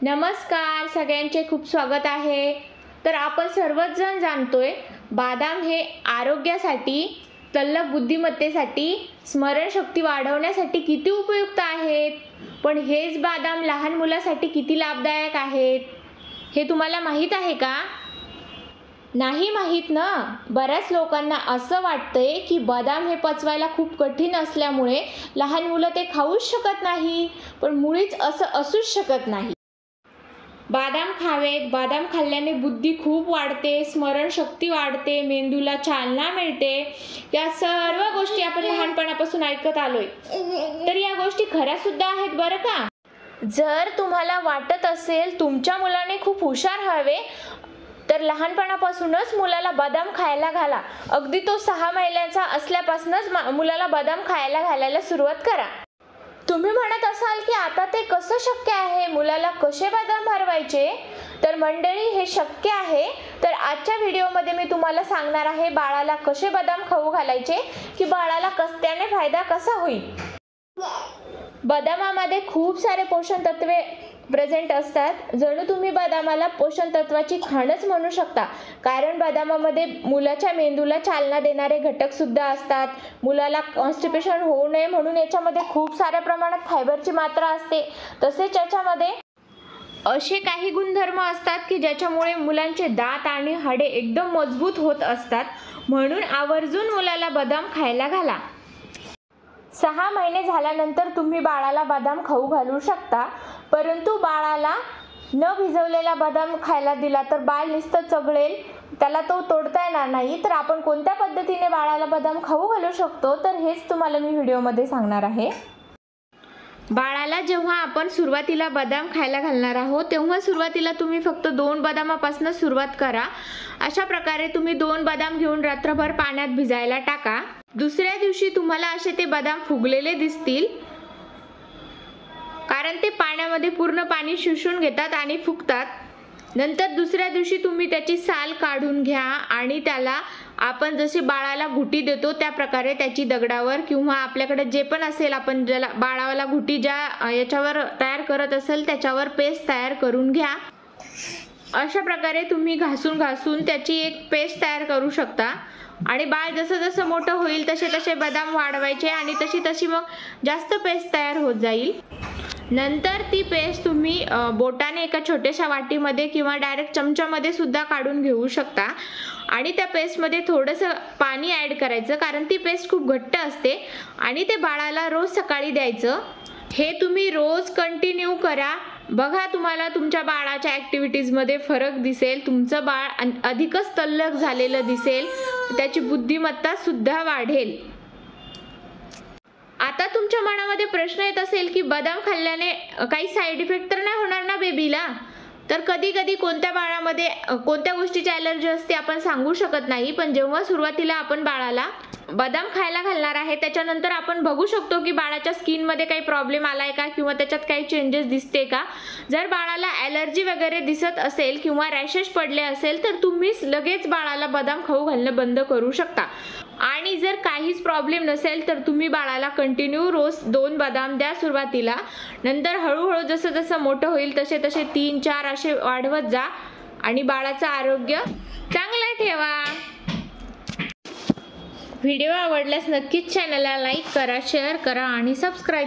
नमस्कार, सगळ्यांचे खूप स्वागत आहे। तर आपण सर्वच जण जाणतोय बदाम हे आरोग्यासाठी, तल्लख बुद्धिमत्तेसाठी, स्मरणशक्ती वाढवण्यासाठी किती उपयुक्त आहेत। पण हेच बदाम लहान मुलांसाठी किती लाभदायक आहेत हे तुम्हाला माहित आहे का? नाही माहित ना। बऱ्याच लोकांना असं वाटतंय की बदाम हे पचवायला खूप कठीण असल्यामुळे लहान मुलं ते खाऊच शकत नाही, पण मुळीच असं असूच शकत नाही। बदाम खावेत। बदाम खाल्ल्याने बुद्धी खूप वाढते, स्मरणशक्ती वाढते, मेंदूला चालना मिळते। या सर्व गोष्टी आपण लहानपणापासून ऐकत आलोय, तर या गोष्टी खऱ्या सुद्धा आहेत बरं का। जर तुम्हाला वाटत असेल तुमच्या मुलाने खूप हुशार व्हावे, तर लहानपणापासूनच मुलाला बदाम खायला घाला। अगदी तो 6 महिन्याचा असल्यापासूनच मुलाला बदाम खायला घालायला सुरुवात करा। तुम्ही म्हणत असाल की आता ते कसं शक्य आहे, मुलाला कसे बदाम भरवायचे? तर मंडळी, हे शक्य आहे। तर आजच्या व्हिडिओमध्ये मी तुम्हाला सांगणार आहे बाळाला कसे बदाम खाऊ घालायचे, की बाळाला त्याने फायदा कसा होईल। बदामामध्ये खूप सारे पोषण तत्वे प्रेझेंट असतात। जणू तुम्ही बदामाला पोषण तत्वाची खाणच म्हणू शकता, कारण बदामामध्ये मुलाच्या मेंदूला चालना देणारे घटक सुद्धा असतात। मुलाला कॉन्स्टिपेशन होऊ नये म्हणून याच्यामध्ये खूप साऱ्या प्रमाणात फायबरची मात्रा असते। तसेच याच्यामध्ये असे काही गुणधर्म असतात की ज्याच्यामुळे मुलांचे दात आणि हाडे एकदम मजबूत होत असतात। म्हणून आवर्जून मुलाला बदाम खायला घाला। 6 महिने झाल्यानंतर तुम्ही बाळाला बदाम खाऊ घालू शकता, परंतु बाळाला न भिजवलेला बदाम खायला दिला तर बाळ नुसतं चगळेल, त्याला तो तोडता येणार नाही। तर आपण कोणत्या पद्धतीने बाळाला बदाम खाऊ घालू शकतो, तर हेच तुम्हाला मी व्हिडिओमध्ये सांगणार आहे। बाळाला जेव्हा आपण सुरुवातीला बदाम खायला घालणार आहोत, तेव्हा सुरुवातीला तुम्ही फक्त 2 बदामापासून सुरुवात करा। अशा प्रकारे तुम्ही 2 बदाम घेऊन रात्रभर पाण्यात भिजायला टाका। दुसऱ्या दिवशी तुम्हाला असे ते बदाम फुगलेले दिसतील, कारण ते पाण्यामध्ये पूर्ण पाणी शोषून घेतात आणि फुगतात। नंतर दुसऱ्या दिवशी तुम्ही त्याची साल काढून घ्या आणि त्याला आपण जसे बाळाला घुटी देतो त्या प्रकारे त्याची दगडावर किंवा आपल्याकडे जे पण असेल, आपण ज्याला बाळाला घुटी ज्या याच्यावर तयार करत असेल त्याच्यावर पेस्ट तयार करून घ्या। अशा प्रकारे तुम्ही घासून त्याची एक पेस्ट तयार करू शकता। आणि बाळ जसं जसं मोठं होईल तसे तसे बदाम वाढवायचे आणि तशी तशी मग जास्त पेस्ट तयार होत जाईल। नंतर ती पेस्ट तुम्ही बोटाने एका छोट्याशा वाटीमध्ये किंवा डायरेक्ट चमच्यामध्ये सुद्धा काढून घेऊ शकता। आणि त्या पेस्टमध्ये थोडंसं पाणी ॲड करायचं, कारण ती पेस्ट खूप घट्ट असते आणि ते बाळाला रोज सकाळी द्यायचं। हे तुम्ही रोज कंटिन्यू करा, बघा तुम्हाला तुमच्या बाळाच्या ॲक्टिव्हिटीजमध्ये फरक दिसेल। तुमचं बाळ अधिकच तल्लख झालेलं दिसेल, त्याची बुद्धिमत्ता सुद्धा वाढेल। आता तुमच्या मनामध्ये प्रश्न येत असेल की बदाम खाल्ल्याने काही साईड इफेक्ट तर नाही होणार ना बेबीला? तर कधी कधी कोणत्या बाळामध्ये कोणत्या गोष्टीची ॲलर्जी असते आपण सांगू शकत नाही, पण जेव्हा सुरुवातीला आपण बाळाला बदाम खायला घालणार आहे त्याच्यानंतर आपण बघू शकतो की बाळाच्या स्किनमध्ये काही प्रॉब्लेम आलाय का किंवा त्याच्यात काही चेंजेस दिसते का। जर बाळाला ॲलर्जी वगैरे दिसत असेल किंवा रॅशेस पडले असेल तर तुम्ही लगेच बाळाला बदाम खाऊ घालणं बंद करू शकता। आणि जर काहीच प्रॉब्लेम नसेल तर तुम्ही बाळाला कंटिन्यू रोज 2 बदाम द्या सुरुवातीला। नंतर हळूहळू जसं जसं मोठं होईल तसे तसे 3-4 असे वाढवत जा आणि बाळाचं आरोग्य चांगलं ठेवा। व्हिडिओ आवडल्यास नक्कीच चॅनलला लाईक करा, शेअर करा आणि सबस्क्राईब